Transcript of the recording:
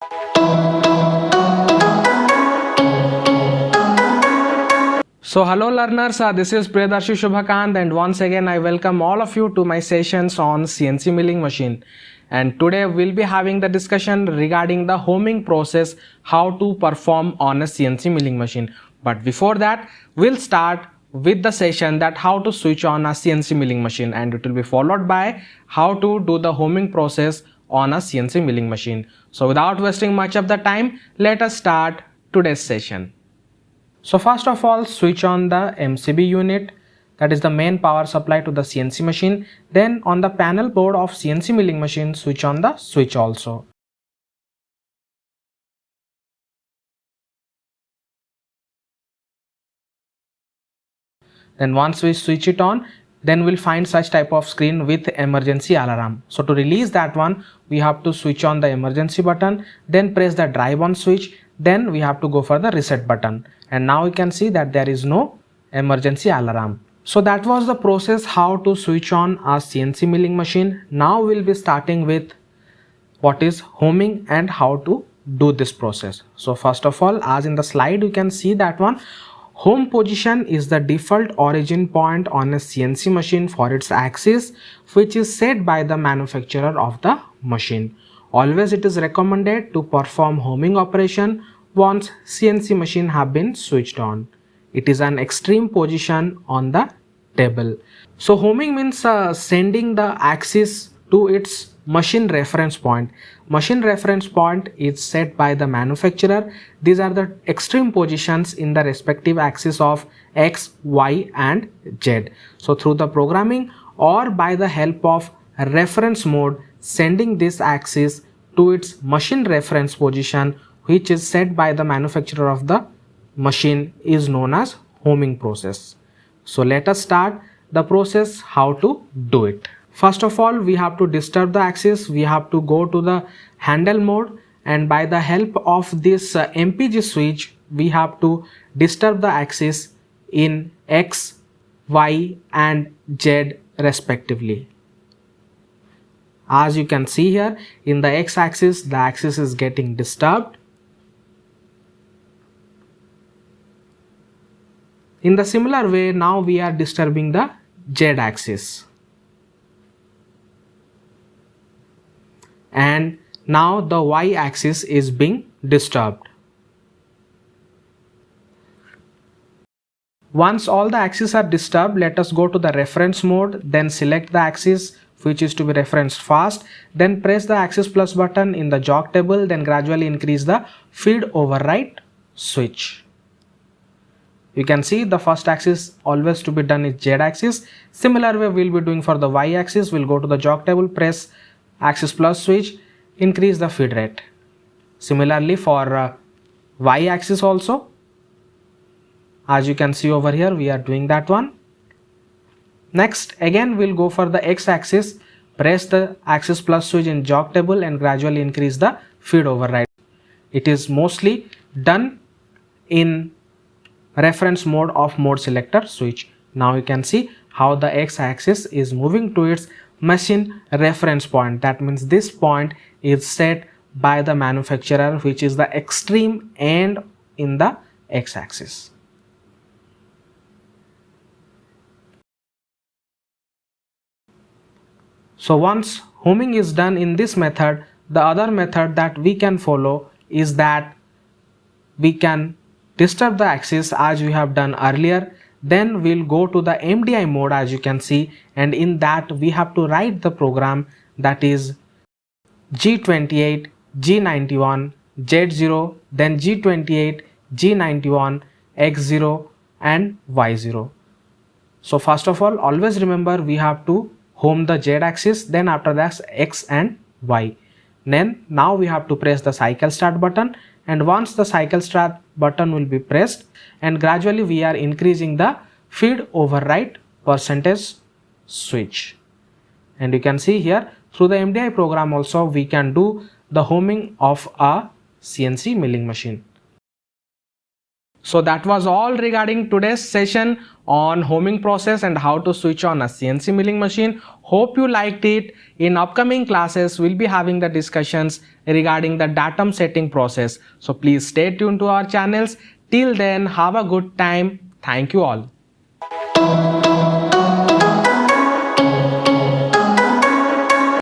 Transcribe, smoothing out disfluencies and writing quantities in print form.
So hello learners, this is Priyadarshi Shubhakant and once again I welcome all of you to my sessions on CNC milling machine. And today we'll be having the discussion regarding the homing process, how to perform on a CNC milling machine. But before that, we'll start with the session that how to switch on a CNC milling machine, and it will be followed by how to do the homing process on a CNC milling machine. So without wasting much of the time, let us start today's session. So first of all, switch on the MCB unit, that is the main power supply to the CNC machine. Then on the panel board of CNC milling machine, switch on the switch also. Then once we switch it on, then we'll find such type of screen with emergency alarm. So to release that one, we have to switch on the emergency button, then press the drive on switch, then we have to go for the reset button. And now you can see that there is no emergency alarm. So that was the process how to switch on a CNC milling machine. Now we'll be starting with what is homing and how to do this process. So first of all, as in the slide you can see that one, home position is the default origin point on a CNC machine for its axis, which is set by the manufacturer of the machine. Always it is recommended to perform homing operation once CNC machine have been switched on. It is an extreme position on the table. So homing means sending the axis to its machine reference point. Machine reference point is set by the manufacturer. These are the extreme positions in the respective axis of X, Y and Z. So through the programming or by the help of reference mode, sending this axis to its machine reference position, which is set by the manufacturer of the machine, is known as homing process. So let us start the process how to do it. First of all, we have to disturb the axis. We have to go to the handle mode, and by the help of this MPG switch, we have to disturb the axis in X, Y and Z respectively. As you can see here, in the X axis, the axis is getting disturbed. In the similar way, now we are disturbing the Z axis. And now the Y axis is being disturbed. Once all the axes are disturbed, let us go to the reference mode, then select the axis which is to be referenced first, then press the axis plus button in the jog table, then gradually increase the feed override switch. You can see the first axis always to be done is Z axis. Similar way we will be doing for the Y axis. We'll go to the jog table, press axis plus switch, increase the feed rate. Similarly for Y axis also, as you can see over here, we are doing that one. Next again we'll go for the X axis, press the axis plus switch in jog table and gradually increase the feed override. It is mostly done in reference mode of mode selector switch. Now you can see how the X axis is moving to its machine reference point. That means this point is set by the manufacturer, which is the extreme end in the X axis. So once homing is done in this method, the other method that we can follow is that we can disturb the axis as we have done earlier. Then we'll go to the MDI mode, as you can see, and in that we have to write the program, that is G28, G91, Z0, then G28, G91, X0 and Y0. So first of all, always remember we have to home the Z axis, then after that X and Y. Then now we have to press the cycle start button, and once the cycle start button will be pressed, and gradually we are increasing the feed override percentage switch. And you can see here through the MDI program also we can do the homing of a CNC milling machine. So that was all regarding today's session on homing process and how to switch on a CNC milling machine. Hope you liked it. In upcoming classes, we'll be having the discussions regarding the datum setting process. So please stay tuned to our channels. Till then, have a good time. Thank you all.